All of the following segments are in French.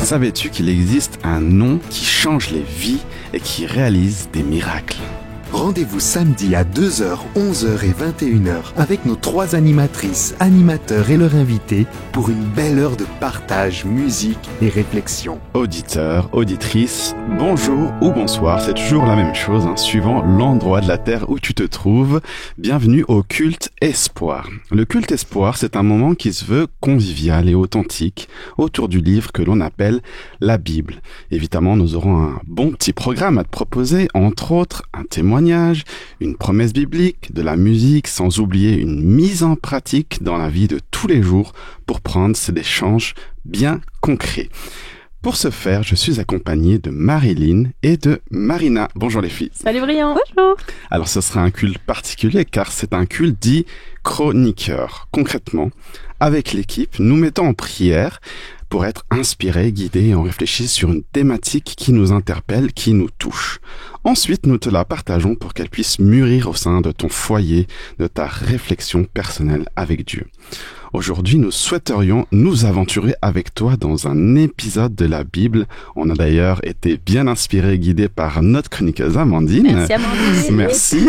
Savais-tu qu'il existe un nom qui change les vies et qui réalise des miracles ? Rendez-vous samedi à 2h, 11h et 21h avec nos 3 animatrices, animateurs et leurs invités pour une belle heure de partage, musique et réflexion. Auditeurs, auditrices, bonjour ou bonsoir, c'est toujours la même chose, suivant l'endroit de la terre où tu te trouves. Bienvenue au culte Espoir. Le culte Espoir, c'est un moment qui se veut convivial et authentique autour du livre que l'on appelle la Bible. Évidemment, nous aurons un bon petit programme à te proposer, entre autres un témoignage, une promesse biblique, de la musique, sans oublier une mise en pratique dans la vie de tous les jours pour prendre ces échanges bien concrets. Pour ce faire, je suis accompagné de Marilyn et de Marina. Bonjour les filles. Salut Brian. Bonjour. Alors ce sera un culte particulier car c'est un culte dit chroniqueur. Concrètement, avec l'équipe, nous mettons en prière pour être inspirés, guidés et on réfléchit sur une thématique qui nous interpelle, qui nous touche. Ensuite, nous te la partageons pour qu'elle puisse mûrir au sein de ton foyer, de ta réflexion personnelle avec Dieu. Aujourd'hui, nous souhaiterions nous aventurer avec toi dans un épisode de la Bible. On a d'ailleurs été bien inspirés et guidés par notre chroniqueuse Amandine. Merci Amandine. Merci.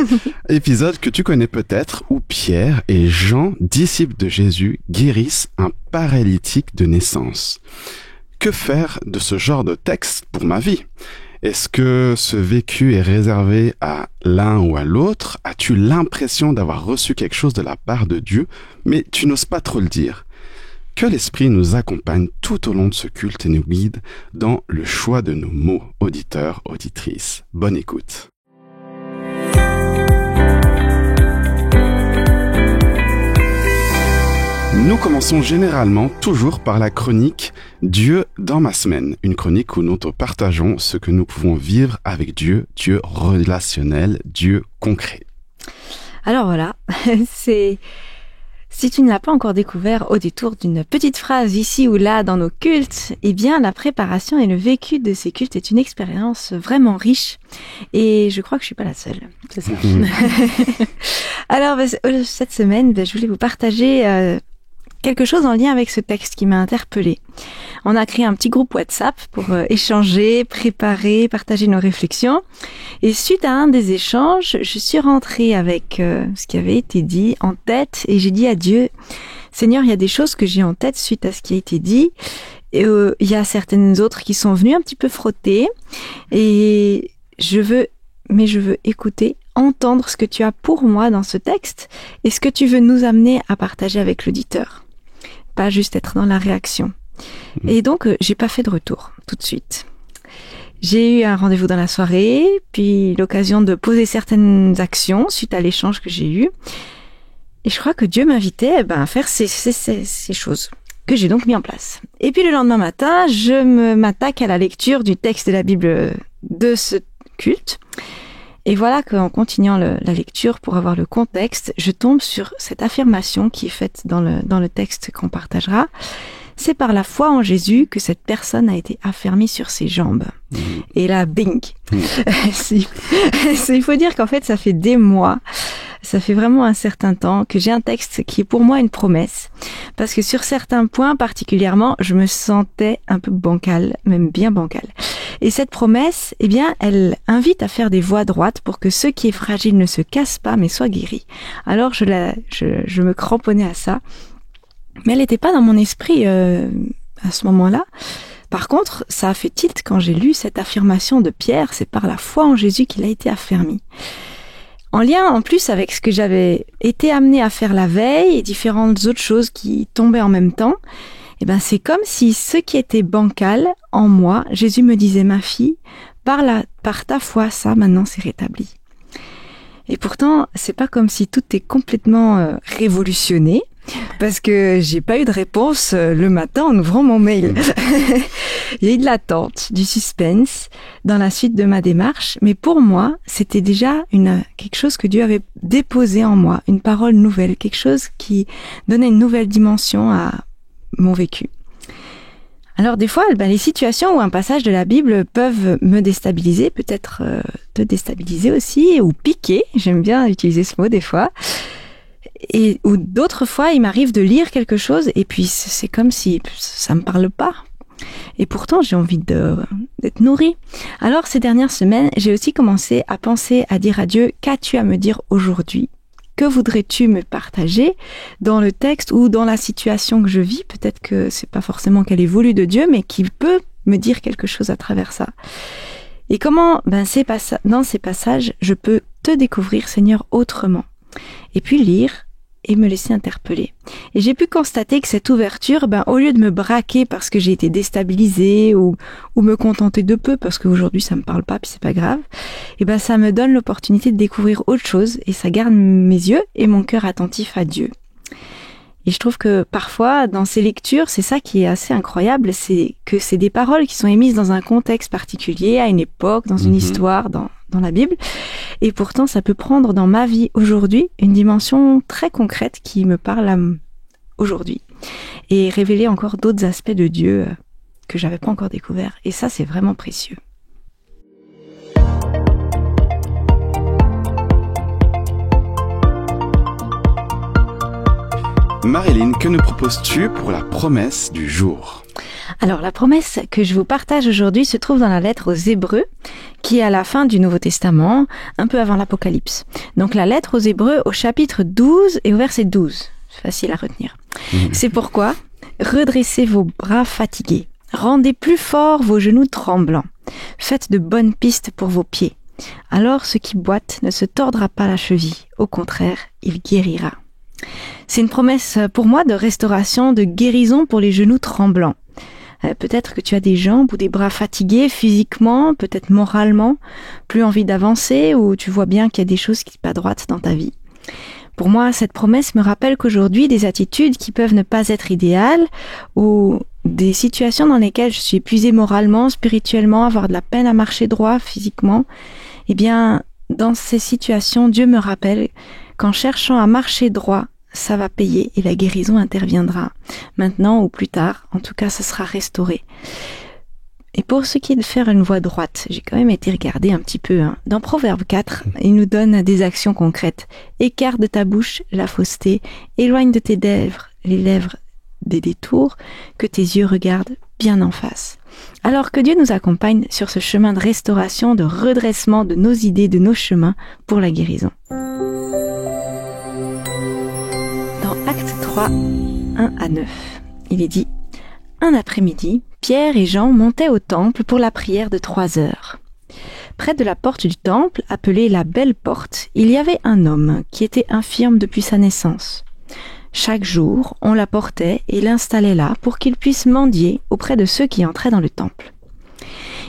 Épisode que tu connais peut-être où Pierre et Jean, disciples de Jésus, guérissent un paralytique de naissance. Que faire de ce genre de texte pour ma vie ? Est-ce que ce vécu est réservé à l'un ou à l'autre ? As-tu l'impression d'avoir reçu quelque chose de la part de Dieu, mais tu n'oses pas trop le dire ? Que l'Esprit nous accompagne tout au long de ce culte et nous guide dans le choix de nos mots, auditeurs, auditrices. Bonne écoute. Nous commençons généralement toujours par la chronique « Dieu dans ma semaine », une chronique où nous te partageons ce que nous pouvons vivre avec Dieu, Dieu relationnel, Dieu concret. Alors voilà, si tu ne l'as pas encore découvert au détour d'une petite phrase ici ou là dans nos cultes, eh bien la préparation et le vécu de ces cultes est une expérience vraiment riche et je crois que je suis pas la seule. C'est ça. Alors cette semaine, je voulais vous partager quelque chose en lien avec ce texte qui m'a interpellée. On a créé un petit groupe WhatsApp pour échanger, préparer, partager nos réflexions. Et suite à un des échanges, je suis rentrée avec ce qui avait été dit en tête et j'ai dit à Dieu, Seigneur, il y a des choses que j'ai en tête suite à ce qui a été dit. Et il y a certaines autres qui sont venues un petit peu frotter. Et je veux écouter, entendre ce que tu as pour moi dans ce texte et ce que tu veux nous amener à partager avec l'auditeur. Pas juste être dans la réaction. Et donc, j'ai pas fait de retour tout de suite. J'ai eu un rendez-vous dans la soirée, puis l'occasion de poser certaines actions suite à l'échange que j'ai eu. Et je crois que Dieu m'invitait à faire ces choses que j'ai donc mis en place. Et puis le lendemain matin, je m'attaque à la lecture du texte de la Bible de ce culte. Et voilà qu'en continuant la lecture, pour avoir le contexte, je tombe sur cette affirmation qui est faite dans le texte qu'on partagera. C'est par la foi en Jésus que cette personne a été affermie sur ses jambes. Et là, bing. Il faut dire qu'en fait, ça fait des mois, ça fait vraiment un certain temps que j'ai un texte qui est pour moi une promesse. Parce que sur certains points particulièrement, je me sentais un peu bancale, même bien bancale. Et cette promesse, eh bien, elle invite à faire des voies droites pour que ce qui est fragile ne se casse pas, mais soit guéri. Alors, je me cramponnais à ça. Mais elle n'était pas dans mon esprit à ce moment-là. Par contre, ça a fait tilt quand j'ai lu cette affirmation de Pierre, c'est par la foi en Jésus qu'il a été affermi. En lien en plus avec ce que j'avais été amenée à faire la veille et différentes autres choses qui tombaient en même temps, c'est comme si ce qui était bancal en moi, Jésus me disait, ma fille, par ta foi, ça maintenant c'est rétabli. Et pourtant, c'est pas comme si tout est complètement révolutionné. Parce que j'ai pas eu de réponse le matin en ouvrant mon mail. Il y a eu de l'attente, du suspense dans la suite de ma démarche, mais pour moi, c'était déjà quelque chose que Dieu avait déposé en moi, une parole nouvelle, quelque chose qui donnait une nouvelle dimension à mon vécu. Alors des fois, les situations ou un passage de la Bible peuvent me déstabiliser, peut-être te déstabiliser aussi, ou piquer, j'aime bien utiliser ce mot des fois. Ou d'autres fois, il m'arrive de lire quelque chose et puis c'est comme si ça me parle pas. Et pourtant, j'ai envie d'être nourrie. Alors, ces dernières semaines, j'ai aussi commencé à penser à dire à Dieu, qu'as-tu à me dire aujourd'hui ? Que voudrais-tu me partager dans le texte ou dans la situation que je vis ? Peut-être que c'est pas forcément qu'elle est voulue de Dieu, mais qu'il peut me dire quelque chose à travers ça. Et comment, dans ces passages, je peux te découvrir, Seigneur, autrement. Et puis lire et me laisser interpeller. Et j'ai pu constater que cette ouverture, au lieu de me braquer parce que j'ai été déstabilisée ou me contenter de peu parce qu'aujourd'hui ça me parle pas puis c'est pas grave, ça me donne l'opportunité de découvrir autre chose et ça garde mes yeux et mon cœur attentifs à Dieu. Et je trouve que parfois, dans ces lectures, c'est ça qui est assez incroyable, c'est que c'est des paroles qui sont émises dans un contexte particulier, à une époque, dans une histoire, dans la Bible. Et pourtant, ça peut prendre dans ma vie aujourd'hui une dimension très concrète qui me parle aujourd'hui. Et révéler encore d'autres aspects de Dieu que j'avais pas encore découverts. Et ça, c'est vraiment précieux. Marilyn, que nous proposes-tu pour la promesse du jour ? Alors, la promesse que je vous partage aujourd'hui se trouve dans la lettre aux Hébreux, qui est à la fin du Nouveau Testament, un peu avant l'Apocalypse. Donc, la lettre aux Hébreux au chapitre 12 et au verset 12. C'est facile à retenir. C'est pourquoi, redressez vos bras fatigués, rendez plus forts vos genoux tremblants, faites de bonnes pistes pour vos pieds. Alors, ce qui boite ne se tordra pas la cheville, au contraire, il guérira. C'est une promesse pour moi de restauration, de guérison pour les genoux tremblants. Peut-être que tu as des jambes ou des bras fatigués physiquement, peut-être moralement, plus envie d'avancer ou tu vois bien qu'il y a des choses qui ne sont pas droites dans ta vie. Pour moi, cette promesse me rappelle qu'aujourd'hui, des attitudes qui peuvent ne pas être idéales ou des situations dans lesquelles je suis épuisée moralement, spirituellement, avoir de la peine à marcher droit physiquement, dans ces situations, Dieu me rappelle qu'en cherchant à marcher droit, ça va payer et la guérison interviendra. Maintenant ou plus tard, en tout cas, ça sera restauré. Et pour ce qui est de faire une voie droite, j'ai quand même été regarder un petit peu. Dans Proverbe 4, il nous donne des actions concrètes. Écarte de ta bouche la fausseté, éloigne de tes lèvres les lèvres des détours, que tes yeux regardent bien en face. Alors que Dieu nous accompagne sur ce chemin de restauration, de redressement de nos idées, de nos chemins pour la guérison. Dans Actes 3, 1 à 9, il est dit « Un après-midi, Pierre et Jean montaient au temple pour la prière de 3 heures. Près de la porte du temple, appelée la Belle Porte, il y avait un homme qui était infirme depuis sa naissance. Chaque jour, on l'apportait et l'installait là pour qu'il puisse mendier auprès de ceux qui entraient dans le temple.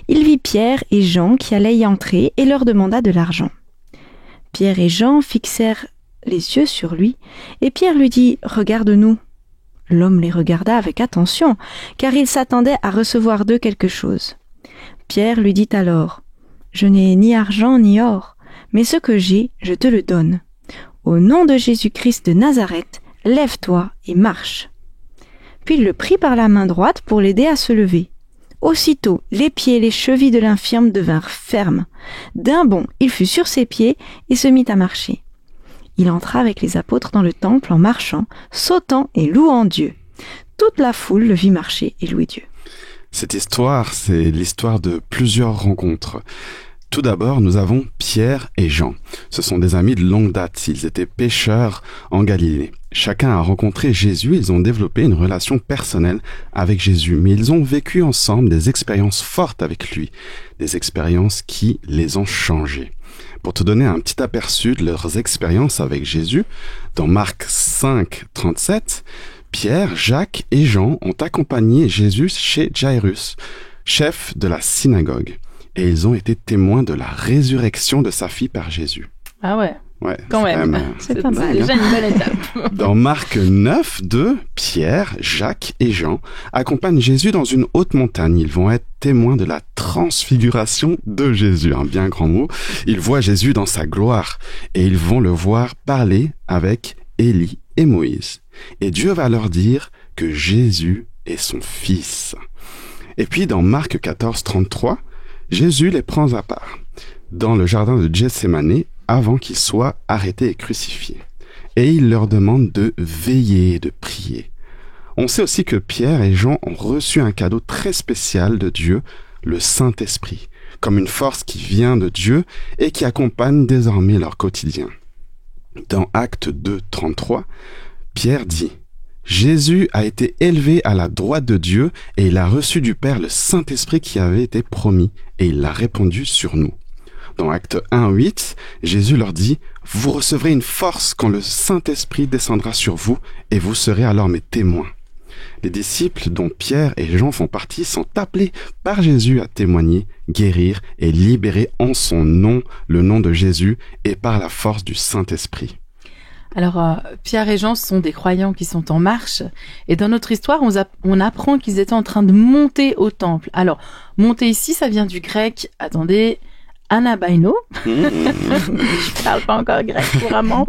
Il vit Pierre et Jean qui allaient y entrer et leur demanda de l'argent. Pierre et Jean fixèrent les yeux sur lui, et Pierre lui dit « Regarde-nous ». L'homme les regarda avec attention, car il s'attendait à recevoir d'eux quelque chose. Pierre lui dit alors « Je n'ai ni argent ni or, mais ce que j'ai, je te le donne. Au nom de Jésus-Christ de Nazareth, lève-toi et marche. » Puis il le prit par la main droite pour l'aider à se lever. Aussitôt, les pieds et les chevilles de l'infirme devinrent fermes. D'un bond, il fut sur ses pieds et se mit à marcher. Il entra avec les apôtres dans le temple en marchant, sautant et louant Dieu. Toute la foule le vit marcher et louer Dieu. Cette histoire, c'est l'histoire de plusieurs rencontres. Tout d'abord, nous avons Pierre et Jean. Ce sont des amis de longue date. Ils étaient pêcheurs en Galilée. Chacun a rencontré Jésus. Ils ont développé une relation personnelle avec Jésus. Mais ils ont vécu ensemble des expériences fortes avec lui. Des expériences qui les ont changés. Pour te donner un petit aperçu de leurs expériences avec Jésus, dans Marc 5, 37, Pierre, Jacques et Jean ont accompagné Jésus chez Jairus, chef de la synagogue. Et ils ont été témoins de la résurrection de sa fille par Jésus. Ah ouais. Ouais, quand même. C'est pas mal. Déjà une belle étape. Dans Marc 9, 2, Pierre, Jacques et Jean accompagnent Jésus dans une haute montagne. Ils vont être témoins de la transfiguration de Jésus, un bien grand mot. Ils voient Jésus dans sa gloire et ils vont le voir parler avec Élie et Moïse. Et Dieu va leur dire que Jésus est son fils. Et puis dans Marc 14, 33, Jésus les prend à part dans le jardin de Gethsémani avant qu'il soit arrêté et crucifié. Et il leur demande de veiller et de prier. On sait aussi que Pierre et Jean ont reçu un cadeau très spécial de Dieu, le Saint-Esprit, comme une force qui vient de Dieu et qui accompagne désormais leur quotidien. Dans Actes 2, 33, Pierre dit « Jésus a été élevé à la droite de Dieu et il a reçu du Père le Saint-Esprit qui avait été promis et il l'a répandu sur nous. » Dans Actes 1, 8, Jésus leur dit « Vous recevrez une force quand le Saint-Esprit descendra sur vous et vous serez alors mes témoins. » Les disciples dont Pierre et Jean font partie sont appelés par Jésus à témoigner, guérir et libérer en son nom, le nom de Jésus et par la force du Saint-Esprit. Alors, Pierre et Jean sont des croyants qui sont en marche. Et dans notre histoire, on apprend qu'ils étaient en train de monter au temple. Alors, monter ici, ça vient du grec, attendez, anabaino. Je parle pas encore grec couramment.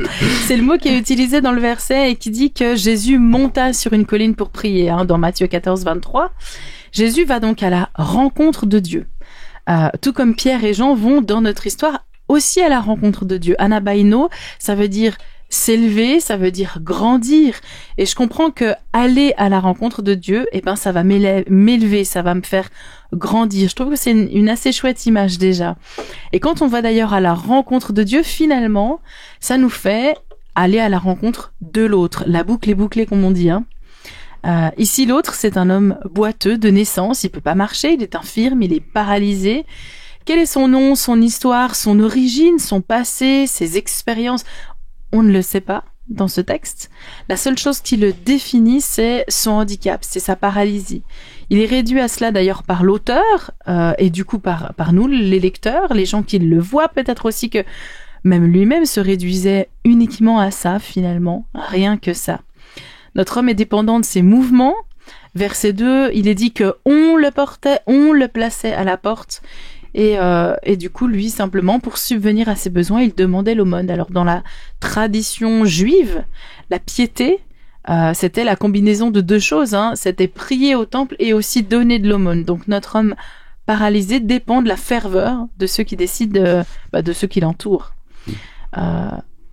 C'est le mot qui est utilisé dans le verset et qui dit que Jésus monta sur une colline pour prier. Dans Matthieu 14, 23, Jésus va donc à la rencontre de Dieu. Tout comme Pierre et Jean vont dans notre histoire aussi à la rencontre de Dieu. Anabaino, ça veut dire s'élever, ça veut dire grandir. Et je comprends que aller à la rencontre de Dieu, ça va m'élever, ça va me faire grandir. Je trouve que c'est une assez chouette image déjà. Et quand on va d'ailleurs à la rencontre de Dieu, finalement, ça nous fait aller à la rencontre de l'autre. La boucle est bouclée, comme on dit. Ici, l'autre, c'est un homme boiteux de naissance. Il peut pas marcher, il est infirme, il est paralysé. Quel est son nom, son histoire, son origine, son passé, ses expériences ? On ne le sait pas dans ce texte. La seule chose qui le définit, c'est son handicap, c'est sa paralysie. Il est réduit à cela d'ailleurs par l'auteur et du coup par nous, les lecteurs, les gens qui le voient. Peut-être aussi que même lui-même se réduisait uniquement à ça finalement, rien que ça. Notre homme est dépendant de ses mouvements. Verset 2, il est dit que on le portait, on le plaçait à la porte. Et du coup, lui, simplement, pour subvenir à ses besoins, il demandait l'aumône. Alors, dans la tradition juive, la piété, c'était la combinaison de deux choses. C'était prier au temple et aussi donner de l'aumône. Donc, notre homme paralysé dépend de la ferveur de ceux qui décident, de ceux qui l'entourent.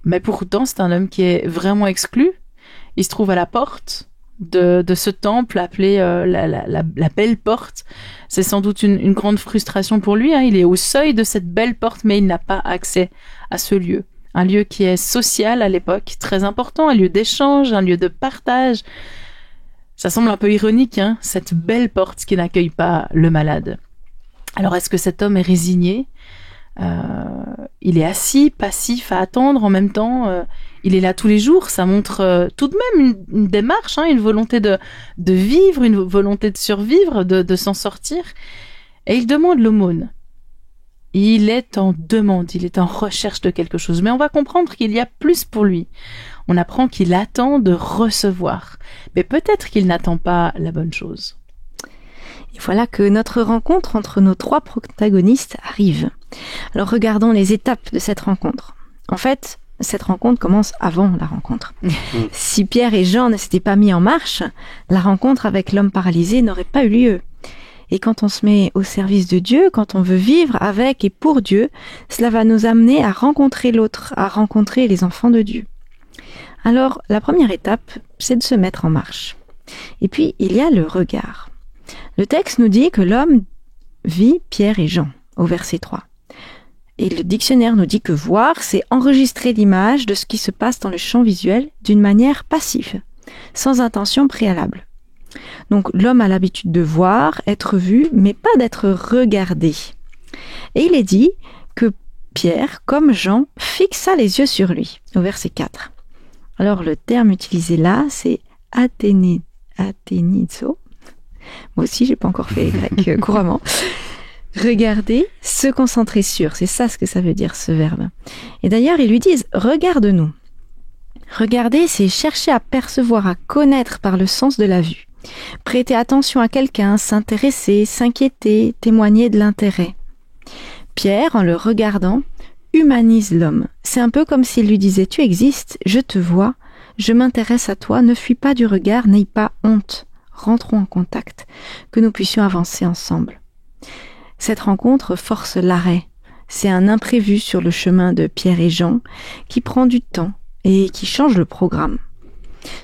Mais pourtant, c'est un homme qui est vraiment exclu. Il se trouve à la porte de ce temple appelé la belle porte. C'est sans doute une grande frustration pour lui. Il est au seuil de cette belle porte, mais il n'a pas accès à ce lieu. Un lieu qui est social à l'époque, très important, un lieu d'échange, un lieu de partage. Ça semble un peu ironique, cette belle porte qui n'accueille pas le malade. Alors, est-ce que cet homme est résigné ? Il est assis, passif, à attendre en même temps. Il est là tous les jours. Ça montre tout de même une démarche, une volonté de vivre, une volonté de survivre, de s'en sortir. Et il demande l'aumône. Il est en demande, il est en recherche de quelque chose. Mais on va comprendre qu'il y a plus pour lui. On apprend qu'il attend de recevoir. Mais peut-être qu'il n'attend pas la bonne chose. Et voilà que notre rencontre entre nos trois protagonistes arrive. Alors regardons les étapes de cette rencontre. En fait, cette rencontre commence avant la rencontre. Si Pierre et Jean ne s'étaient pas mis en marche, la rencontre avec l'homme paralysé n'aurait pas eu lieu. Et quand on se met au service de Dieu, quand on veut vivre avec et pour Dieu, cela va nous amener à rencontrer l'autre, à rencontrer les enfants de Dieu. Alors, la première étape, c'est de se mettre en marche. Et puis, il y a le regard. Le texte nous dit que l'homme vit Pierre et Jean, au verset 3. Et le dictionnaire nous dit que voir, c'est enregistrer l'image de ce qui se passe dans le champ visuel d'une manière passive, sans intention préalable. Donc l'homme a l'habitude de voir, être vu, mais pas d'être regardé. Et il est dit que Pierre, comme Jean, fixa les yeux sur lui, au verset 4. Alors le terme utilisé là, c'est athénizo. Moi aussi, j'ai pas encore fait grec couramment. Regarder, se concentrer sur, c'est ça ce que ça veut dire, ce verbe. Et d'ailleurs, ils lui disent « regarde-nous ». Regarder, c'est chercher à percevoir, à connaître par le sens de la vue. Prêter attention à quelqu'un, s'intéresser, s'inquiéter, témoigner de l'intérêt. Pierre, en le regardant, humanise l'homme. C'est un peu comme s'il lui disait « tu existes, je te vois, je m'intéresse à toi, ne fuis pas du regard, n'aie pas honte. Rentrons en contact, que nous puissions avancer ensemble. » Cette rencontre force l'arrêt. C'est un imprévu sur le chemin de Pierre et Jean qui prend du temps et qui change le programme.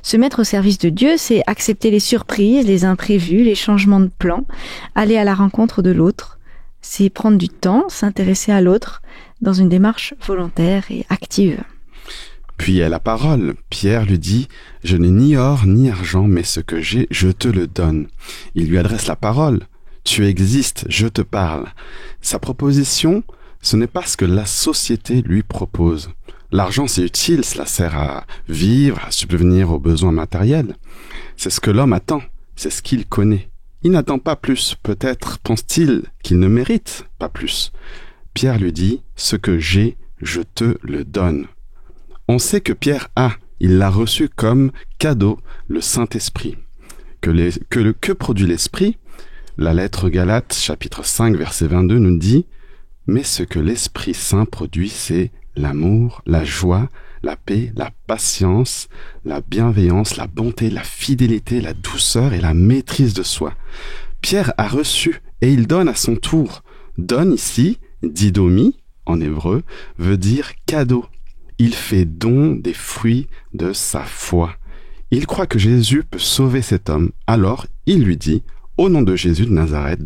Se mettre au service de Dieu, c'est accepter les surprises, les imprévus, les changements de plan, aller à la rencontre de l'autre. C'est prendre du temps, s'intéresser à l'autre dans une démarche volontaire et active. Puis il y a la parole. Pierre lui dit « Je n'ai ni or ni argent, mais ce que j'ai, je te le donne. » Il lui adresse la parole. « Tu existes, je te parle. » Sa proposition, ce n'est pas ce que la société lui propose. L'argent, c'est utile, cela sert à vivre, à subvenir aux besoins matériels. C'est ce que l'homme attend, c'est ce qu'il connaît. Il n'attend pas plus, peut-être pense-t-il qu'il ne mérite pas plus. Pierre lui dit « Ce que j'ai, je te le donne. » On sait que Pierre il l'a reçu comme cadeau, le Saint-Esprit. Que produit l'Esprit? La lettre Galates, chapitre 5, verset 22, nous dit « Mais ce que l'Esprit Saint produit, c'est l'amour, la joie, la paix, la patience, la bienveillance, la bonté, la fidélité, la douceur et la maîtrise de soi. » Pierre a reçu et il donne à son tour. Donne ici, didomi, en hébreu, veut dire cadeau. Il fait don des fruits de sa foi. Il croit que Jésus peut sauver cet homme. Alors, il lui dit, au nom de Jésus de Nazareth,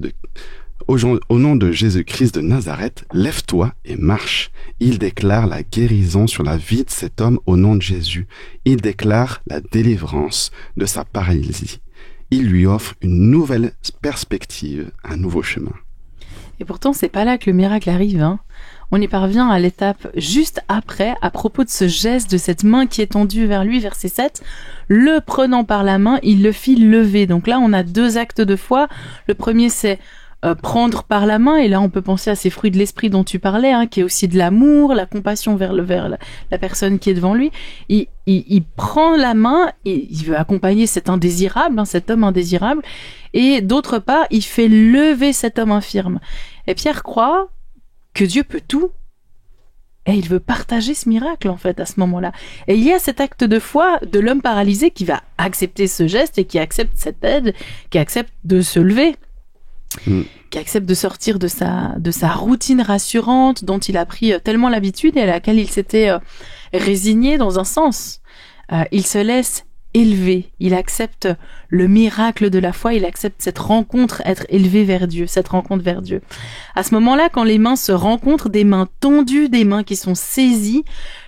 au nom de Jésus-Christ de Nazareth, lève-toi et marche. Il déclare la guérison sur la vie de cet homme au nom de Jésus. Il déclare la délivrance de sa paralysie. Il lui offre une nouvelle perspective, un nouveau chemin. Et pourtant, c'est pas là que le miracle arrive, hein. On y parvient à l'étape juste après, à propos de ce geste, de cette main qui est tendue vers lui, verset 7. Le prenant par la main, il le fit lever. Donc là, on a 2 actes de foi. Le premier, c'est prendre par la main, et là on peut penser à ces fruits de l'esprit dont tu parlais, hein, qui est aussi de l'amour, la compassion vers la personne qui est devant lui. Il prend la main et il veut accompagner cet indésirable, hein, cet homme indésirable, et d'autre part il fait lever cet homme infirme. Et Pierre croit que Dieu peut tout, et il veut partager ce miracle en fait à ce moment-là. Et il y a cet acte de foi de l'homme paralysé qui va accepter ce geste et qui accepte cette aide, qui accepte de se lever. Qui accepte de sortir de sa routine rassurante dont il a pris tellement l'habitude et à laquelle il s'était résigné dans un sens. Il se laisse élever, il accepte le miracle de la foi, il accepte cette rencontre, être élevé vers Dieu, cette rencontre vers Dieu. À ce moment-là, quand les mains se rencontrent, des mains tendues, des mains qui sont saisies,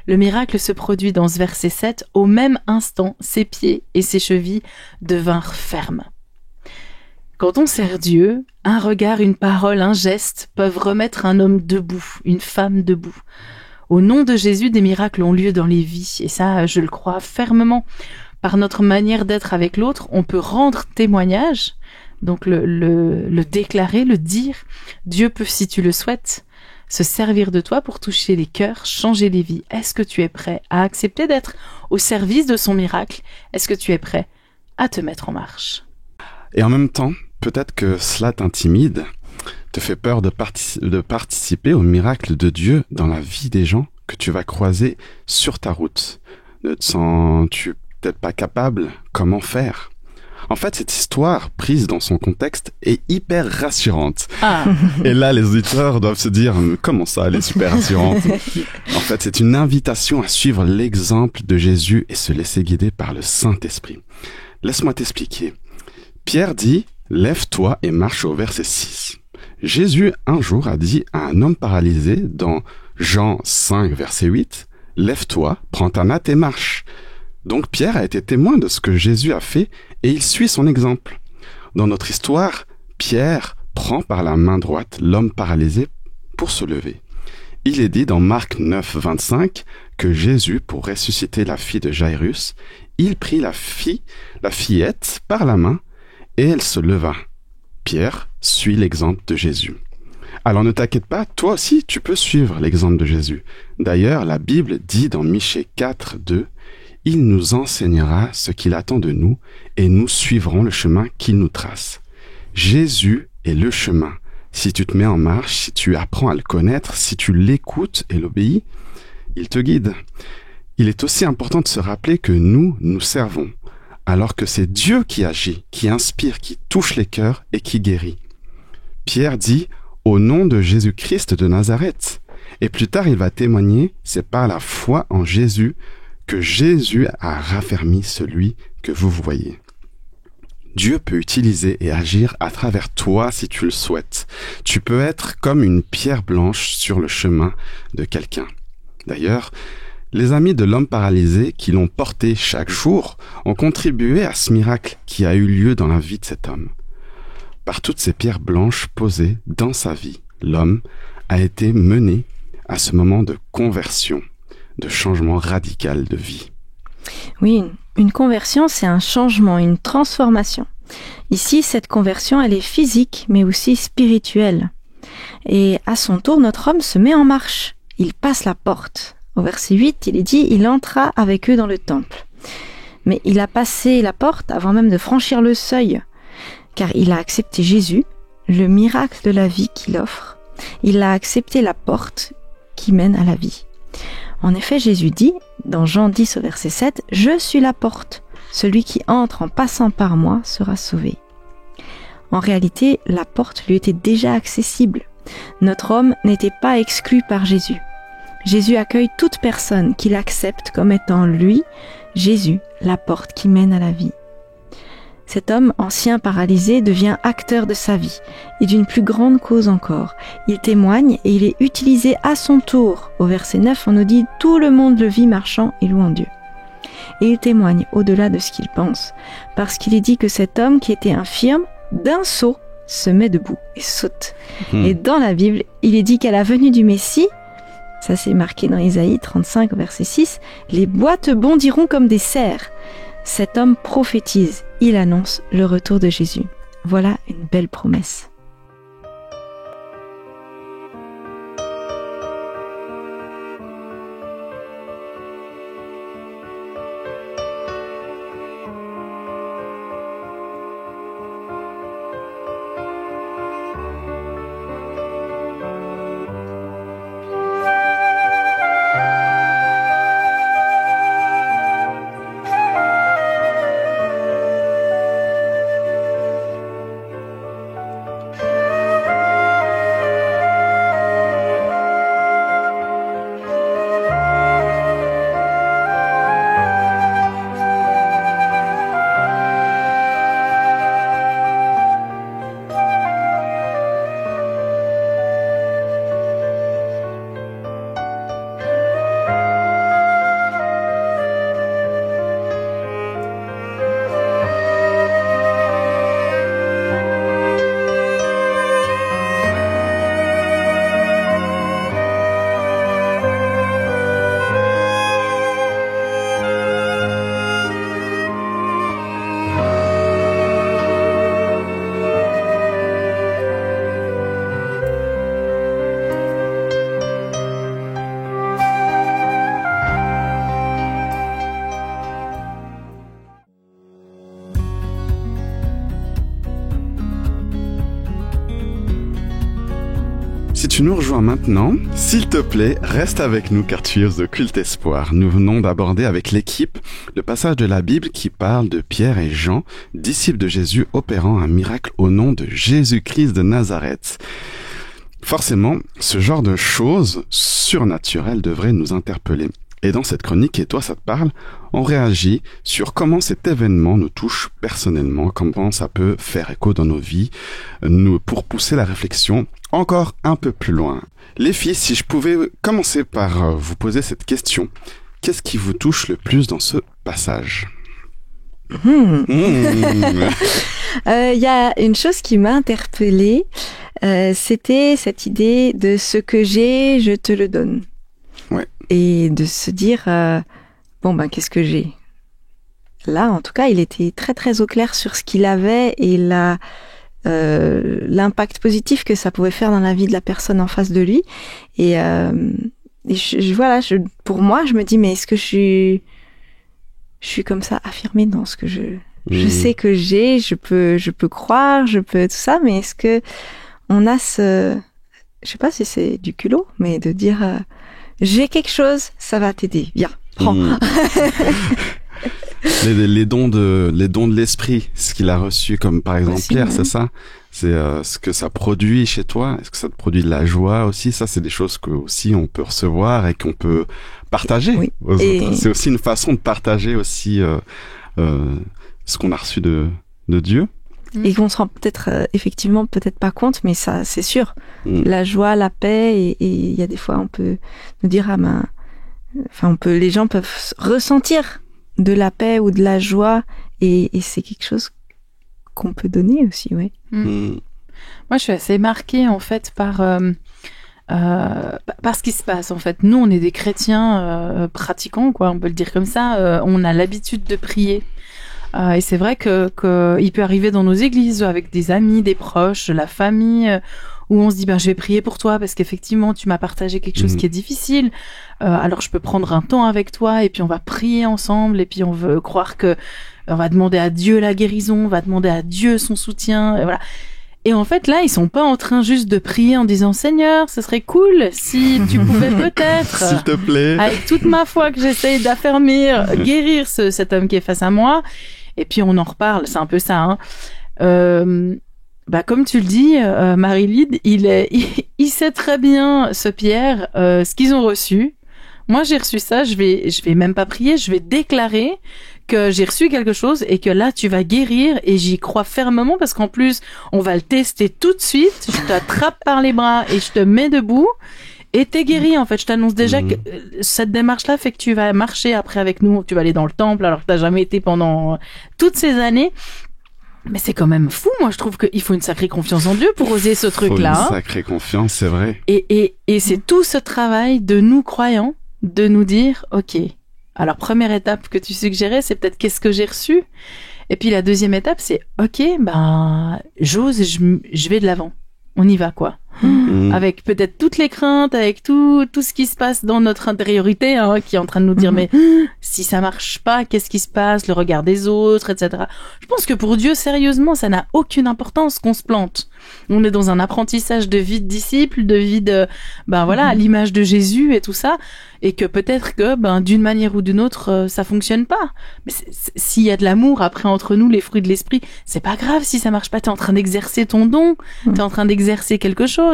le miracle se produit dans ce verset 7. Au même instant, ses pieds et ses chevilles devinrent fermes. Quand on sert Dieu, un regard, une parole, un geste peuvent remettre un homme debout, une femme debout. Au nom de Jésus, des miracles ont lieu dans les vies, et ça, je le crois fermement. Par notre manière d'être avec l'autre, on peut rendre témoignage, donc le déclarer, le dire. Dieu peut, si tu le souhaites, se servir de toi pour toucher les cœurs, changer les vies. Est-ce que tu es prêt à accepter d'être au service de son miracle? Est-ce que tu es prêt à te mettre en marche? Et en même temps, peut-être que cela t'intimide, te fait peur de participer au miracle de Dieu dans la vie des gens que tu vas croiser sur ta route. Ne te sens-tu peut-être pas capable? Comment faire? En fait, cette histoire, prise dans son contexte, est hyper rassurante. Et là, les auditeurs doivent se dire « Comment ça, elle est super rassurante ?» En fait, c'est une invitation à suivre l'exemple de Jésus et se laisser guider par le Saint-Esprit. Laisse-moi t'expliquer. Pierre dit « Lève-toi et marche » au verset 6. Jésus, un jour, a dit à un homme paralysé dans Jean 5, verset 8, « Lève-toi, prends ta natte et marche ». Donc Pierre a été témoin de ce que Jésus a fait et il suit son exemple. Dans notre histoire, Pierre prend par la main droite l'homme paralysé pour se lever. Il est dit dans Marc 9, 25 que Jésus, pour ressusciter la fille de Jairus, il prit la fillette par la main et elle se leva. Pierre suit l'exemple de Jésus. Alors ne t'inquiète pas, toi aussi tu peux suivre l'exemple de Jésus. D'ailleurs, la Bible dit dans Michée 4, 2, « Il nous enseignera ce qu'il attend de nous et nous suivrons le chemin qu'il nous trace. » Jésus est le chemin. Si tu te mets en marche, si tu apprends à le connaître, si tu l'écoutes et l'obéis, il te guide. Il est aussi important de se rappeler que nous servons, alors que c'est Dieu qui agit, qui inspire, qui touche les cœurs et qui guérit. Pierre dit « Au nom de Jésus-Christ de Nazareth ». Et plus tard, il va témoigner « C'est par la foi en Jésus que Jésus a raffermi celui que vous voyez. Dieu peut utiliser et agir à travers toi si tu le souhaites. Tu peux être comme une pierre blanche sur le chemin de quelqu'un. D'ailleurs, les amis de l'homme paralysé qui l'ont porté chaque jour ont contribué à ce miracle qui a eu lieu dans la vie de cet homme. Par toutes ces pierres blanches posées dans sa vie, l'homme a été mené à ce moment de conversion, de changement radical de vie. Oui, une conversion, c'est un changement, une transformation. Ici, cette conversion, elle est physique, mais aussi spirituelle. Et à son tour, notre homme se met en marche. Il passe la porte. Au verset 8, il est dit « Il entra avec eux dans le temple ». Mais il a passé la porte avant même de franchir le seuil, car il a accepté Jésus, le miracle de la vie qu'il offre. Il a accepté la porte qui mène à la vie. En effet, Jésus dit, dans Jean 10 au verset 7, « Je suis la porte. Celui qui entre en passant par moi sera sauvé. » En réalité, la porte lui était déjà accessible. Notre homme n'était pas exclu par Jésus. Jésus accueille toute personne qu'il accepte comme étant lui, Jésus, la porte qui mène à la vie. Cet homme ancien paralysé devient acteur de sa vie et d'une plus grande cause encore. Il témoigne et il est utilisé à son tour. Au verset 9, on nous dit « Tout le monde le vit marchant et louant Dieu ». Et il témoigne au-delà de ce qu'il pense, parce qu'il est dit que cet homme qui était infirme, d'un saut, se met debout et saute. Et dans la Bible, il est dit qu'à la venue du Messie, ça c'est marqué dans Isaïe 35 verset 6, « Les boîtes bondiront comme des cerfs ». Cet homme prophétise, il annonce le retour de Jésus. Voilà une belle promesse. Si tu nous rejoins maintenant, s'il te plaît, reste avec nous car tu es au Culte Espoir. Nous venons d'aborder avec l'équipe le passage de la Bible qui parle de Pierre et Jean, disciples de Jésus opérant un miracle au nom de Jésus-Christ de Nazareth. Forcément, ce genre de choses surnaturelles devrait nous interpeller. Et dans cette chronique, et toi ça te parle, on réagit sur comment cet événement nous touche personnellement, comment ça peut faire écho dans nos vies, pour pousser la réflexion encore un peu plus loin. Les filles, si je pouvais commencer par vous poser cette question, qu'est-ce qui vous touche le plus dans ce passage ? Il y a une chose qui m'a interpellée, c'était cette idée de ce que j'ai, je te le donne. Ouais. Et de se dire, qu'est-ce que j'ai ? Là, en tout cas, il était très très au clair sur ce qu'il avait et l'impact positif que ça pouvait faire dans la vie de la personne en face de lui. Et pour moi, je me dis, mais est-ce que je suis comme ça affirmée dans ce que je sais que j'ai, je peux croire, je peux tout ça, mais est-ce que on a je sais pas si c'est du culot, mais de dire, j'ai quelque chose, ça va t'aider, viens, prends. les dons de l'esprit, ce qu'il a reçu, comme par exemple Aussi, Pierre, ouais. c'est ça? C'est ce que ça produit chez toi. Est-ce que ça te produit de la joie aussi? Ça, c'est des choses que aussi on peut recevoir et qu'on peut partager Oui. aux Et- autres. C'est aussi une façon de partager aussi ce qu'on a reçu de Dieu. Et qu'on se rend peut-être, effectivement, peut-être pas compte, mais ça, c'est sûr. Mm. La joie, la paix, et il y a des fois, on peut nous dire, les gens peuvent ressentir de la paix ou de la joie, et c'est quelque chose qu'on peut donner aussi, ouais. Mm. Moi, je suis assez marquée en fait par ce qui se passe. En fait, nous, on est des chrétiens pratiquants, quoi. On peut le dire comme ça. On a l'habitude de prier. Et c'est vrai que il peut arriver dans nos églises avec des amis, des proches, de la famille, où on se dit je vais prier pour toi parce qu'effectivement tu m'as partagé quelque chose qui est difficile. Alors je peux prendre un temps avec toi et puis on va prier ensemble et puis on veut croire que on va demander à Dieu la guérison, on va demander à Dieu son soutien, et voilà. Et en fait, là, ils sont pas en train juste de prier en disant Seigneur, ce serait cool si tu pouvais peut-être, S'il te plaît. avec toute ma foi que j'essaye d'affermir, guérir cet homme qui est face à moi. Et puis on en reparle, c'est un peu ça. Hein. Comme tu le dis, Marie-Lyd, il sait très bien, ce Pierre, ce qu'ils ont reçu. Moi, j'ai reçu ça, je vais même pas prier, je vais déclarer que j'ai reçu quelque chose et que là, tu vas guérir, et j'y crois fermement parce qu'en plus, on va le tester tout de suite. Je t'attrape par les bras et je te mets debout. Et t'es guéri, en fait. Je t'annonce déjà que cette démarche-là fait que tu vas marcher après avec nous. Tu vas aller dans le temple alors que t'as jamais été pendant toutes ces années. Mais c'est quand même fou. Moi, je trouve qu'il faut une sacrée confiance en Dieu pour oser ce truc-là. Faut une sacrée confiance, c'est vrai. Et c'est tout ce travail de nous croyants de nous dire, OK, alors première étape que tu suggérais, c'est peut-être qu'est-ce que j'ai reçu. Et puis la deuxième étape, c'est OK, j'ose, je vais de l'avant. On y va, quoi. Avec peut-être toutes les craintes, avec tout ce qui se passe dans notre intériorité, hein, qui est en train de nous dire mais si ça marche pas, qu'est-ce qui se passe, le regard des autres, etc. Je pense que pour Dieu, sérieusement, ça n'a aucune importance qu'on se plante. On est dans un apprentissage de vie de disciple, de vie de à l'image de Jésus et tout ça, et que peut-être que d'une manière ou d'une autre ça fonctionne pas. Mais s'il y a de l'amour après entre nous, les fruits de l'esprit, c'est pas grave si ça marche pas. T'es en train d'exercer ton don, t'es en train d'exercer quelque chose.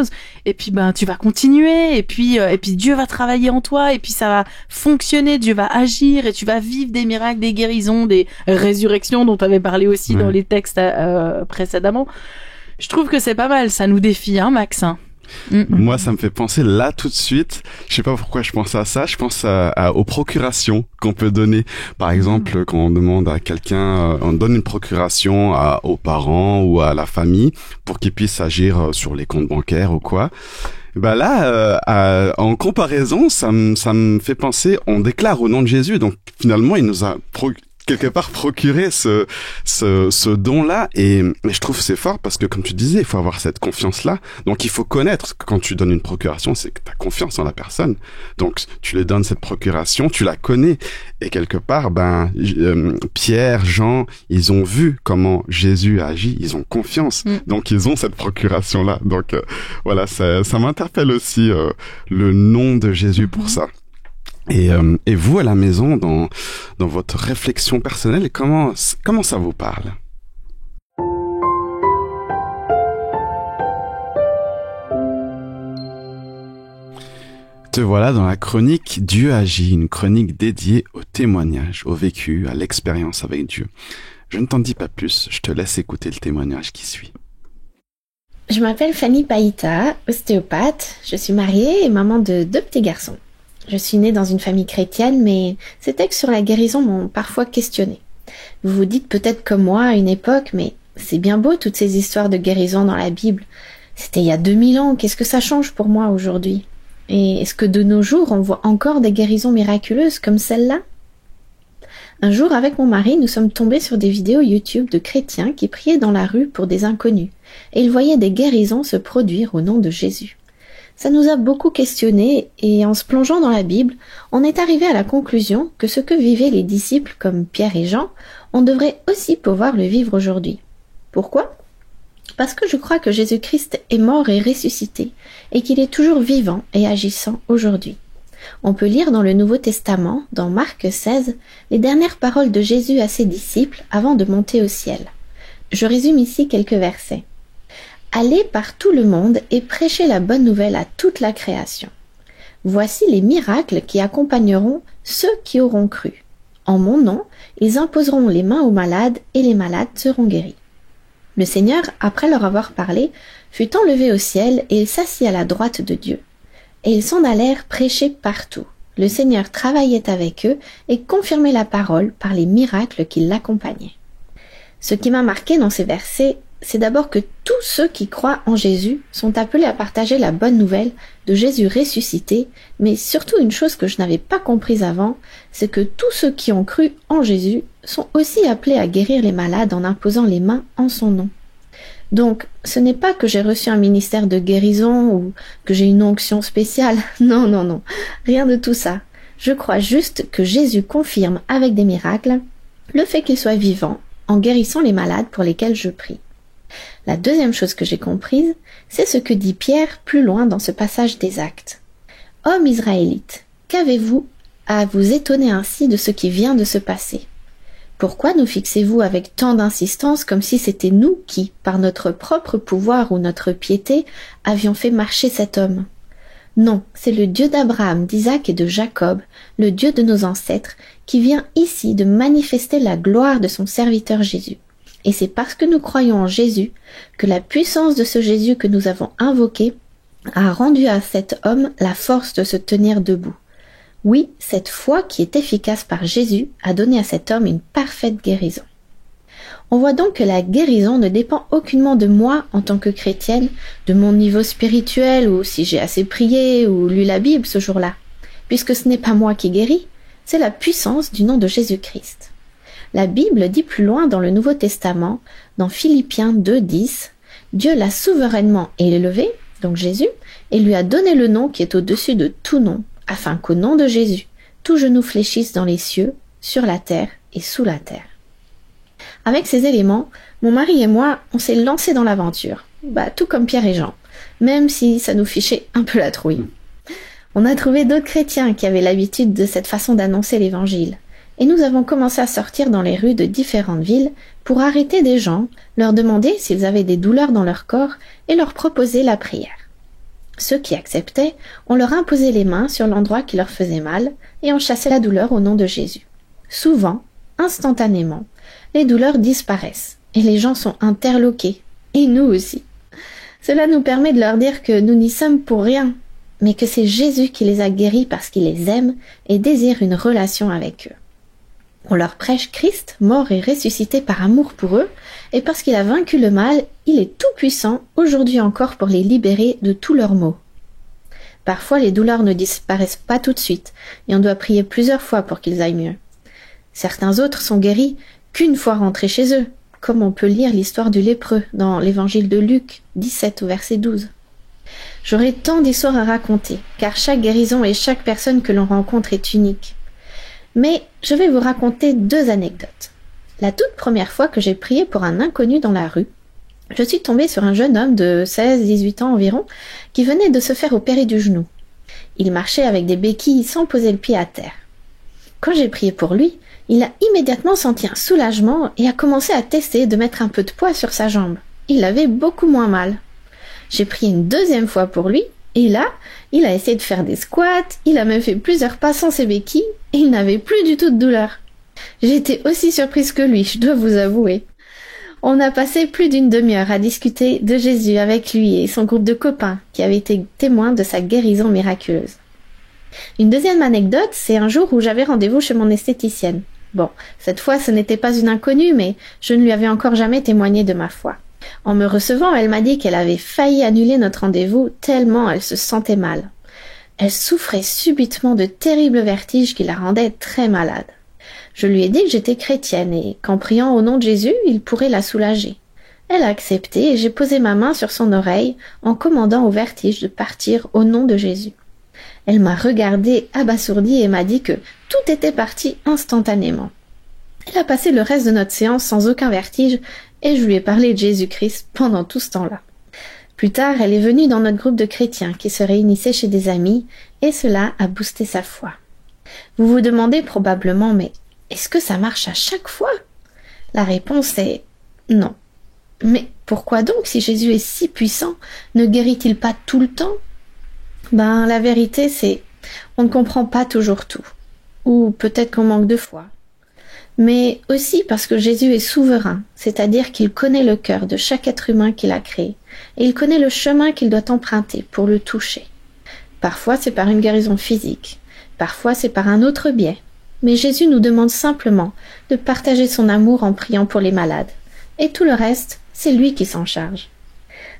Et puis tu vas continuer, et puis Dieu va travailler en toi, et puis ça va fonctionner, Dieu va agir, et tu vas vivre des miracles, des guérisons, des résurrections dont tu avais parlé aussi dans les textes précédemment. Je trouve que c'est pas mal, ça nous défie, hein, Max, hein. Moi, ça me fait penser là tout de suite. Je sais pas pourquoi je pense à ça. Je pense aux procurations qu'on peut donner. Par exemple, quand on demande à quelqu'un, on donne une procuration aux parents ou à la famille pour qu'ils puissent agir sur les comptes bancaires ou quoi. Là, en comparaison, ça me fait penser, on déclare au nom de Jésus. Donc finalement, il nous a quelque part procuré ce don-là, et je trouve que c'est fort parce que, comme tu disais, il faut avoir cette confiance-là. Donc il faut connaître que quand tu donnes une procuration, c'est que tu as confiance en la personne. Donc tu lui donnes cette procuration, tu la connais, et quelque part, Pierre, Jean, ils ont vu comment Jésus a agi, ils ont confiance, donc ils ont cette procuration-là. Donc voilà, ça m'interpelle aussi le nom de Jésus pour ça. Et vous, à la maison, dans votre réflexion personnelle, comment ça vous parle? Te voilà dans la chronique Dieu agit, une chronique dédiée au témoignage, au vécu, à l'expérience avec Dieu. Je ne t'en dis pas plus, je te laisse écouter le témoignage qui suit. Je m'appelle Fanny Païta, ostéopathe. Je suis mariée et maman de 2 petits garçons. Je suis née dans une famille chrétienne, mais ces textes sur la guérison m'ont parfois questionnée. Vous vous dites peut-être comme moi à une époque, mais c'est bien beau toutes ces histoires de guérison dans la Bible. C'était il y a 2000 ans, qu'est-ce que ça change pour moi aujourd'hui? Et est-ce que de nos jours on voit encore des guérisons miraculeuses comme celle-là? Un jour, avec mon mari, nous sommes tombés sur des vidéos YouTube de chrétiens qui priaient dans la rue pour des inconnus, et ils voyaient des guérisons se produire au nom de Jésus. Ça nous a beaucoup questionnés, et en se plongeant dans la Bible, on est arrivé à la conclusion que ce que vivaient les disciples comme Pierre et Jean, on devrait aussi pouvoir le vivre aujourd'hui. Pourquoi? Parce que je crois que Jésus-Christ est mort et ressuscité, et qu'il est toujours vivant et agissant aujourd'hui. On peut lire dans le Nouveau Testament, dans Marc 16, les dernières paroles de Jésus à ses disciples avant de monter au ciel. Je résume ici quelques versets. « Allez par tout le monde et prêchez la bonne nouvelle à toute la création. Voici les miracles qui accompagneront ceux qui auront cru. En mon nom, ils imposeront les mains aux malades et les malades seront guéris. » Le Seigneur, après leur avoir parlé, fut enlevé au ciel et il s'assit à la droite de Dieu. Et ils s'en allèrent prêcher partout. Le Seigneur travaillait avec eux et confirmait la parole par les miracles qui l'accompagnaient. Ce qui m'a marqué dans ces versets, c'est d'abord que tous ceux qui croient en Jésus sont appelés à partager la bonne nouvelle de Jésus ressuscité, mais surtout une chose que je n'avais pas comprise avant, c'est que tous ceux qui ont cru en Jésus sont aussi appelés à guérir les malades en imposant les mains en son nom. Donc, ce n'est pas que j'ai reçu un ministère de guérison ou que j'ai une onction spéciale. Non, rien de tout ça. Je crois juste que Jésus confirme avec des miracles le fait qu'il soit vivant en guérissant les malades pour lesquels je prie. La deuxième chose que j'ai comprise, c'est ce que dit Pierre plus loin dans ce passage des Actes. « Hommes israélites, qu'avez-vous à vous étonner ainsi de ce qui vient de se passer ? Pourquoi nous fixez-vous avec tant d'insistance comme si c'était nous qui, par notre propre pouvoir ou notre piété, avions fait marcher cet homme ? Non, c'est le Dieu d'Abraham, d'Isaac et de Jacob, le Dieu de nos ancêtres, qui vient ici de manifester la gloire de son serviteur Jésus. Et c'est parce que nous croyons en Jésus que la puissance de ce Jésus que nous avons invoqué a rendu à cet homme la force de se tenir debout. Oui, cette foi qui est efficace par Jésus a donné à cet homme une parfaite guérison. On voit donc que la guérison ne dépend aucunement de moi en tant que chrétienne, de mon niveau spirituel ou si j'ai assez prié ou lu la Bible ce jour-là, puisque ce n'est pas moi qui guéris, c'est la puissance du nom de Jésus-Christ. La Bible dit plus loin dans le Nouveau Testament, dans Philippiens 2:10, Dieu l'a souverainement élevé, donc Jésus, et lui a donné le nom qui est au-dessus de tout nom, afin qu'au nom de Jésus, tout genou fléchisse dans les cieux, sur la terre et sous la terre. Avec ces éléments, mon mari et moi, on s'est lancés dans l'aventure, tout comme Pierre et Jean, même si ça nous fichait un peu la trouille. On a trouvé d'autres chrétiens qui avaient l'habitude de cette façon d'annoncer l'évangile. Et nous avons commencé à sortir dans les rues de différentes villes pour arrêter des gens, leur demander s'ils avaient des douleurs dans leur corps et leur proposer la prière. Ceux qui acceptaient, on leur imposait les mains sur l'endroit qui leur faisait mal et on chassait la douleur au nom de Jésus. Souvent, instantanément, les douleurs disparaissent et les gens sont interloqués, et nous aussi. Cela nous permet de leur dire que nous n'y sommes pour rien, mais que c'est Jésus qui les a guéris parce qu'il les aime et désire une relation avec eux. On leur prêche Christ, mort et ressuscité par amour pour eux, et parce qu'il a vaincu le mal, il est tout puissant, aujourd'hui encore, pour les libérer de tous leurs maux. Parfois, les douleurs ne disparaissent pas tout de suite, et on doit prier plusieurs fois pour qu'ils aillent mieux. Certains autres sont guéris qu'une fois rentrés chez eux, comme on peut lire l'histoire du lépreux dans l'évangile de Luc 17 au verset 12. J'aurais tant d'histoires à raconter, car chaque guérison et chaque personne que l'on rencontre est unique. Mais je vais vous raconter 2 anecdotes. La toute première fois que j'ai prié pour un inconnu dans la rue, je suis tombée sur un jeune homme de 16-18 ans environ qui venait de se faire opérer du genou. Il marchait avec des béquilles sans poser le pied à terre. Quand j'ai prié pour lui, il a immédiatement senti un soulagement et a commencé à tester de mettre un peu de poids sur sa jambe. Il avait beaucoup moins mal. J'ai prié une 2e fois pour lui et là, il a essayé de faire des squats, il a même fait plusieurs pas sans ses béquilles et il n'avait plus du tout de douleur. J'ai été aussi surprise que lui, je dois vous avouer. On a passé plus d'une demi-heure à discuter de Jésus avec lui et son groupe de copains qui avaient été témoins de sa guérison miraculeuse. Une 2e anecdote, c'est un jour où j'avais rendez-vous chez mon esthéticienne. Bon, cette fois ce n'était pas une inconnue, mais je ne lui avais encore jamais témoigné de ma foi. En me recevant, elle m'a dit qu'elle avait failli annuler notre rendez-vous tellement elle se sentait mal. Elle souffrait subitement de terribles vertiges qui la rendaient très malade. Je lui ai dit que j'étais chrétienne et qu'en priant au nom de Jésus, il pourrait la soulager. Elle a accepté et j'ai posé ma main sur son oreille en commandant au vertige de partir au nom de Jésus. Elle m'a regardée abasourdie et m'a dit que tout était parti instantanément. Elle a passé le reste de notre séance sans aucun vertige et je lui ai parlé de Jésus-Christ pendant tout ce temps-là. Plus tard, elle est venue dans notre groupe de chrétiens qui se réunissaient chez des amis et cela a boosté sa foi. Vous vous demandez probablement, mais est-ce que ça marche à chaque fois? La réponse est non. Mais pourquoi donc, si Jésus est si puissant, ne guérit-il pas tout le temps? La vérité c'est, on ne comprend pas toujours tout. Ou peut-être qu'on manque de foi. Mais aussi parce que Jésus est souverain, c'est-à-dire qu'il connaît le cœur de chaque être humain qu'il a créé, et il connaît le chemin qu'il doit emprunter pour le toucher. Parfois c'est par une guérison physique, parfois c'est par un autre biais, mais Jésus nous demande simplement de partager son amour en priant pour les malades, et tout le reste, c'est lui qui s'en charge.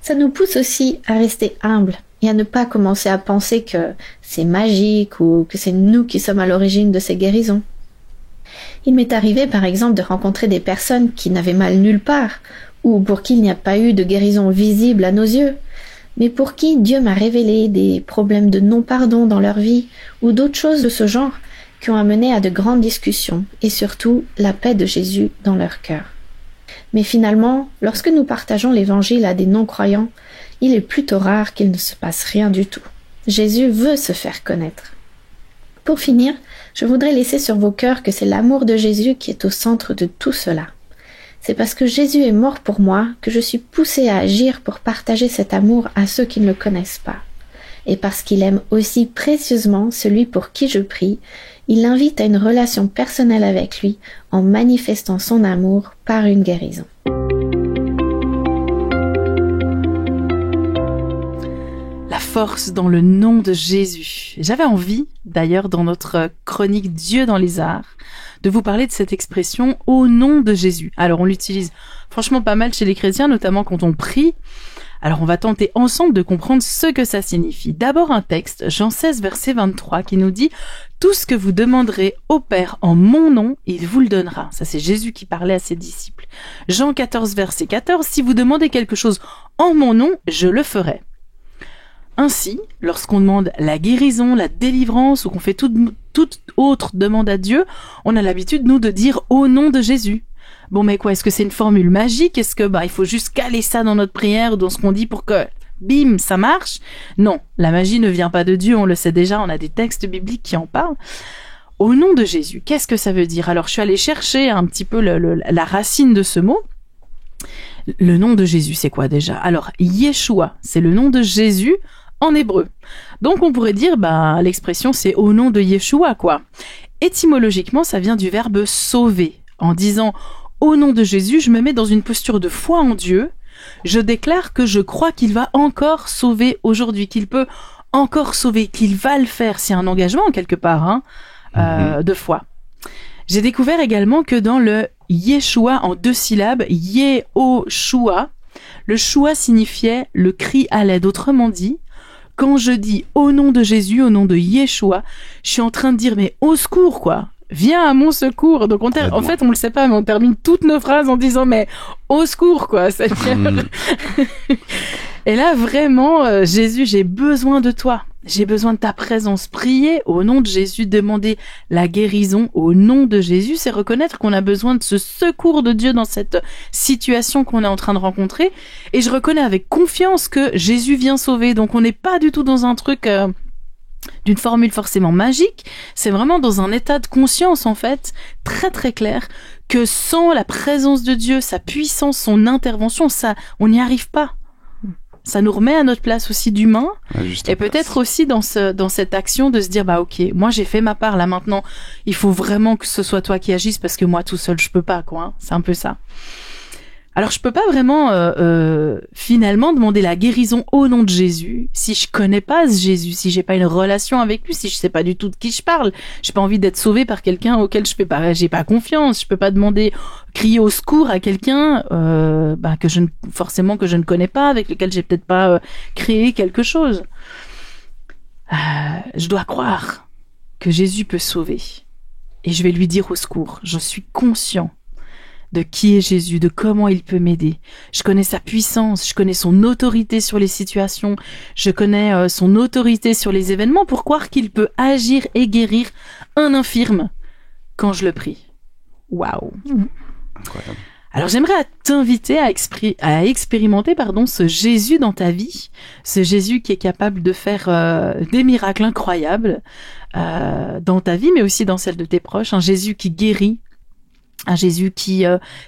Ça nous pousse aussi à rester humbles et à ne pas commencer à penser que c'est magique ou que c'est nous qui sommes à l'origine de ces guérisons. Il m'est arrivé par exemple de rencontrer des personnes qui n'avaient mal nulle part, ou pour qui il n'y a pas eu de guérison visible à nos yeux, mais pour qui Dieu m'a révélé des problèmes de non-pardon dans leur vie, ou d'autres choses de ce genre, qui ont amené à de grandes discussions, et surtout la paix de Jésus dans leur cœur. Mais finalement, lorsque nous partageons l'évangile à des non-croyants, il est plutôt rare qu'il ne se passe rien du tout. Jésus veut se faire connaître. Pour finir, je voudrais laisser sur vos cœurs que c'est l'amour de Jésus qui est au centre de tout cela. C'est parce que Jésus est mort pour moi que je suis poussée à agir pour partager cet amour à ceux qui ne le connaissent pas. Et parce qu'il aime aussi précieusement celui pour qui je prie, il l'invite à une relation personnelle avec lui en manifestant son amour par une guérison. La force dans le nom de Jésus. J'avais envie, d'ailleurs, dans notre chronique Dieu dans les arts, de vous parler de cette expression « au nom de Jésus ». Alors, on l'utilise franchement pas mal chez les chrétiens, notamment quand on prie. Alors, on va tenter ensemble de comprendre ce que ça signifie. D'abord, un texte, Jean 16, verset 23, qui nous dit « Tout ce que vous demanderez au Père en mon nom, il vous le donnera ». Ça, c'est Jésus qui parlait à ses disciples. Jean 14, verset 14, « Si vous demandez quelque chose en mon nom, je le ferai ». Ainsi, lorsqu'on demande la guérison, la délivrance ou qu'on fait toute autre demande à Dieu, on a l'habitude, nous, de dire « au nom de Jésus ». Bon, mais quoi, est-ce que c'est une formule magique? Est-ce que il faut juste caler ça dans notre prière ou dans ce qu'on dit pour que, bim, ça marche? Non, la magie ne vient pas de Dieu, on le sait déjà, on a des textes bibliques qui en parlent. Au nom de Jésus, qu'est-ce que ça veut dire? Alors, je suis allée chercher un petit peu la racine de ce mot. Le nom de Jésus, c'est quoi déjà? Alors, Yeshua, c'est le nom de Jésus en hébreu. Donc, on pourrait dire, l'expression, c'est au nom de Yeshua, quoi. Étymologiquement, ça vient du verbe sauver. En disant au nom de Jésus, je me mets dans une posture de foi en Dieu. Je déclare que je crois qu'il va encore sauver aujourd'hui, qu'il peut encore sauver, qu'il va le faire. C'est un engagement quelque part de foi. J'ai découvert également que dans le Yeshua en 2 syllabes, Yehoshua, le Shua signifiait le cri à l'aide. Autrement dit, quand je dis au nom de Jésus, au nom de Yeshua, je suis en train de dire mais au secours quoi. Viens à mon secours. Donc en fait, on le sait pas, mais on termine toutes nos phrases en disant mais au secours quoi. Et là vraiment, Jésus, j'ai besoin de toi. J'ai besoin de ta présence. Prier au nom de Jésus, demander la guérison au nom de Jésus, c'est reconnaître qu'on a besoin de ce secours de Dieu dans cette situation qu'on est en train de rencontrer. Et je reconnais avec confiance que Jésus vient sauver. Donc on n'est pas du tout dans un truc d'une formule forcément magique. C'est vraiment dans un état de conscience en fait, très très clair, que sans la présence de Dieu, sa puissance, son intervention, ça, on n'y arrive pas. Ça nous remet à notre place aussi d'humain, et peut-être aussi dans cette action de se dire ok, moi j'ai fait ma part là maintenant, il faut vraiment que ce soit toi qui agisses parce que moi tout seul je peux pas quoi. C'est un peu ça. Alors je peux pas vraiment finalement demander la guérison au nom de Jésus si je connais pas ce Jésus, si j'ai pas une relation avec lui, si je sais pas du tout de qui je parle. J'ai pas envie d'être sauvé par quelqu'un auquel j'ai pas confiance. Je peux pas demander crier au secours à quelqu'un que je ne connais pas, avec lequel j'ai peut-être pas créé quelque chose. Je dois croire que Jésus peut sauver et je vais lui dire au secours. Je suis conscient de qui est Jésus, de comment il peut m'aider. Je connais sa puissance, je connais son autorité sur les situations, je connais son autorité sur les événements pour croire qu'il peut agir et guérir un infirme quand je le prie. Waouh. Incroyable. Alors j'aimerais t'inviter à expérimenter ce Jésus dans ta vie, ce Jésus qui est capable de faire des miracles incroyables dans ta vie, mais aussi dans celle de tes proches, un Jésus qui guérit, un Jésus qui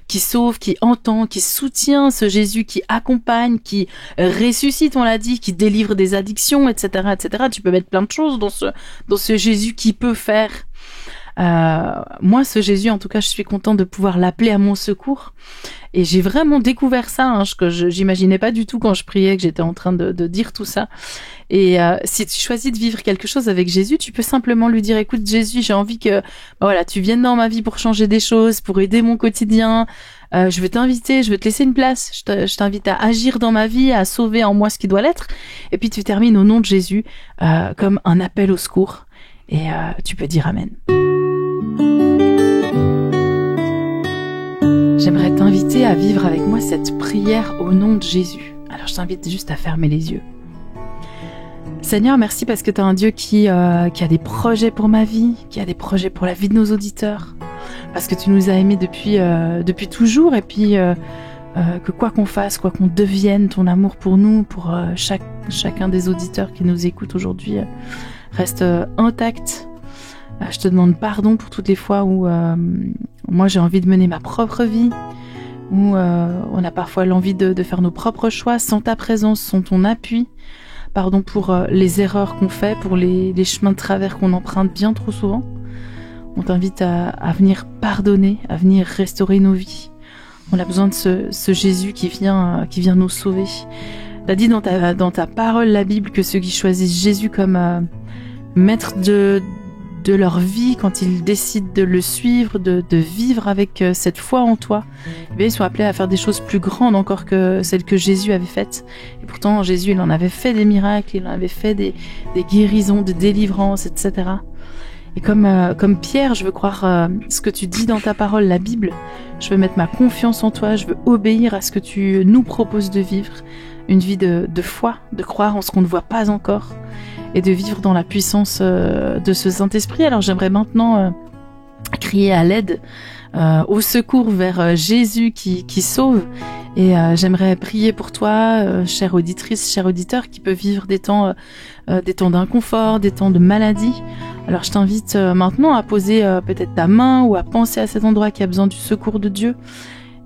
sauve, qui entend, qui soutient, ce Jésus qui accompagne, qui ressuscite, on l'a dit, qui délivre des addictions, etc., etc. Tu peux mettre plein de choses dans ce Jésus qui peut faire. Moi, ce Jésus, en tout cas, je suis contente de pouvoir l'appeler à mon secours. Et j'ai vraiment découvert ça, que j'imaginais pas du tout quand je priais, que j'étais en train de dire tout ça. Et si tu choisis de vivre quelque chose avec Jésus, tu peux simplement lui dire, écoute Jésus, j'ai envie que tu viennes dans ma vie pour changer des choses, pour aider mon quotidien. Je veux t'inviter, je veux te laisser une place. Je t'invite à agir dans ma vie, à sauver en moi ce qui doit l'être. Et puis tu termines au nom de Jésus comme un appel au secours. Et tu peux dire Amen. J'aimerais t'inviter à vivre avec moi cette prière au nom de Jésus. Alors je t'invite juste à fermer les yeux. Seigneur, merci parce que tu es un Dieu qui a des projets pour ma vie, qui a des projets pour la vie de nos auditeurs. Parce que tu nous as aimés depuis toujours et puis que quoi qu'on fasse, quoi qu'on devienne, ton amour pour nous, pour chacun des auditeurs qui nous écoutent aujourd'hui reste intact. Je te demande pardon pour toutes les fois où moi j'ai envie de mener ma propre vie, où on a parfois l'envie de faire nos propres choix sans ta présence, sans ton appui. Pardon pour les erreurs qu'on fait, pour les chemins de travers qu'on emprunte bien trop souvent. On t'invite à venir pardonner, à venir restaurer nos vies. On a besoin de ce Jésus qui vient nous sauver. T'as dit dans ta parole, la Bible, que ceux qui choisissent Jésus comme maître de leur vie, quand ils décident de le suivre, de vivre avec cette foi en toi, ils sont appelés à faire des choses plus grandes encore que celles que Jésus avait faites. Et pourtant, Jésus, il en avait fait des miracles, il en avait fait des guérisons, des délivrances, etc. Et comme Pierre, je veux croire ce que tu dis dans ta parole, la Bible. Je veux mettre ma confiance en toi, je veux obéir à ce que tu nous proposes de vivre. Une vie de foi, de croire en ce qu'on ne voit pas encore, et de vivre dans la puissance de ce Saint-Esprit. Alors j'aimerais maintenant crier à l'aide, au secours vers Jésus qui sauve. Et j'aimerais prier pour toi, chère auditrice, cher auditeur, qui peut vivre des temps d'inconfort, des temps de maladie. Alors je t'invite maintenant à poser peut-être ta main ou à penser à cet endroit qui a besoin du secours de Dieu.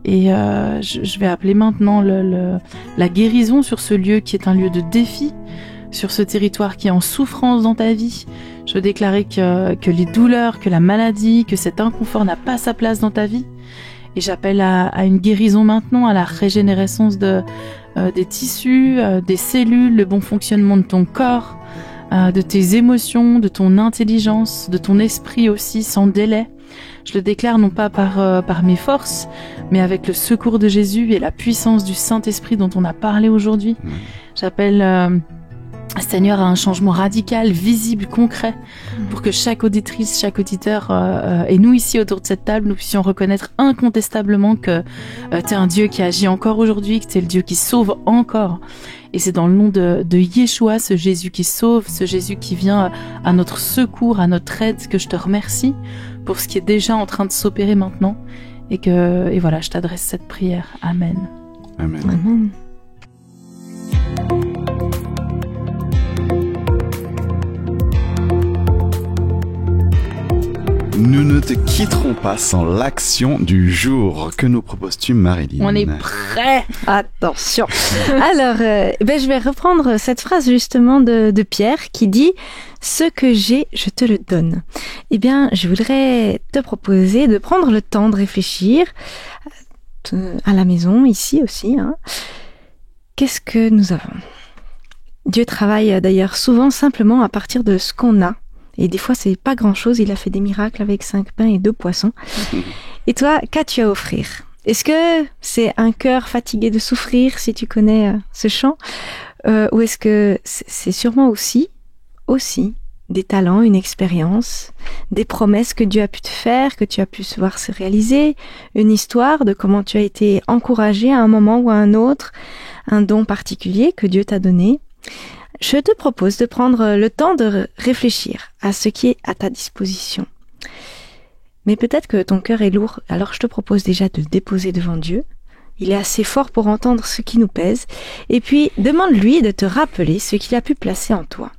Et je vais appeler maintenant la guérison sur ce lieu qui est un lieu de défi, sur ce territoire qui est en souffrance dans ta vie. Je veux déclarer que les douleurs, que la maladie, que cet inconfort n'a pas sa place dans ta vie. Et j'appelle à une guérison maintenant, à la régénérescence des tissus, des cellules, le bon fonctionnement de ton corps, de tes émotions, de ton intelligence, de ton esprit aussi, sans délai. Je le déclare non pas par mes forces, mais avec le secours de Jésus et la puissance du Saint-Esprit dont on a parlé aujourd'hui. J'appelle Seigneur à un changement radical, visible, concret, pour que chaque auditrice, chaque auditeur et nous ici autour de cette table, nous puissions reconnaître incontestablement que tu es un Dieu qui agit encore aujourd'hui, que tu es le Dieu qui sauve encore. Et c'est dans le nom de Yeshua, ce Jésus qui sauve, ce Jésus qui vient à notre secours, à notre aide, que je te remercie pour ce qui est déjà en train de s'opérer maintenant. Et voilà, je t'adresse cette prière. Amen. Amen. Amen. Nous ne te quitterons pas sans l'action du jour. Que nous proposes-tu, Marilyn? On est prêt. Attention. Alors, je vais reprendre cette phrase justement de Pierre qui dit « Ce que j'ai, je te le donne ». Eh bien, je voudrais te proposer de prendre le temps de réfléchir à la maison, ici aussi. Qu'est-ce que nous avons? Dieu travaille d'ailleurs souvent simplement à partir de ce qu'on a. Et des fois, c'est pas grand-chose. Il a fait des miracles avec 5 pains et 2 poissons. Et toi, qu'as-tu à offrir? Est-ce que c'est un cœur fatigué de souffrir, si tu connais ce chant? Ou est-ce que c'est sûrement aussi des talents, une expérience, des promesses que Dieu a pu te faire, que tu as pu voir se réaliser, une histoire de comment tu as été encouragé à un moment ou à un autre, un don particulier que Dieu t'a donné? Je te propose de prendre le temps de réfléchir à ce qui est à ta disposition. Mais peut-être que ton cœur est lourd, alors je te propose déjà de le déposer devant Dieu. Il est assez fort pour entendre ce qui nous pèse. Et puis, demande-lui de te rappeler ce qu'il a pu placer en toi.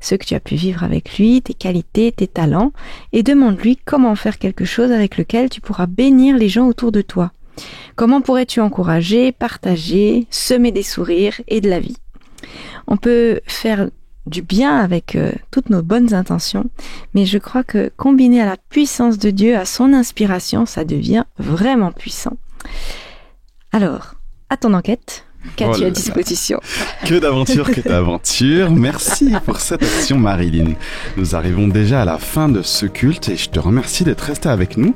Ce que tu as pu vivre avec lui, tes qualités, tes talents. Et demande-lui comment faire quelque chose avec lequel tu pourras bénir les gens autour de toi. Comment pourrais-tu encourager, partager, semer des sourires et de la vie? On peut faire du bien avec toutes nos bonnes intentions, mais je crois que combiné à la puissance de Dieu, à son inspiration, ça devient vraiment puissant. Alors, à ton enquête, qu'as-tu à disposition? Que d'aventure, que d'aventure. Merci pour cette action, Marilyn. Nous arrivons déjà à la fin de ce culte et je te remercie d'être resté avec nous.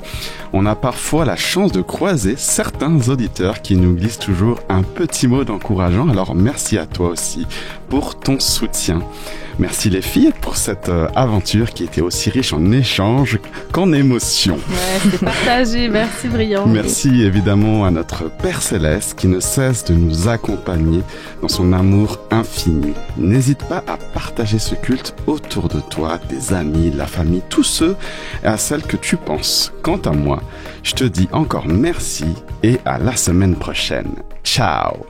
On a parfois la chance de croiser certains auditeurs qui nous glissent toujours un petit mot d'encourageant. Alors merci à toi aussi pour ton soutien. Merci les filles pour cette aventure qui était aussi riche en échanges qu'en émotions. Ouais, c'est partagé. Merci Brillant. Merci évidemment à notre Père Céleste qui ne cesse de nous accompagner dans son amour infini. N'hésite pas à partager ce culte autour de toi, tes amis, la famille, tous ceux et à celles que tu penses. Quant à moi, je te dis encore merci et à la semaine prochaine. Ciao!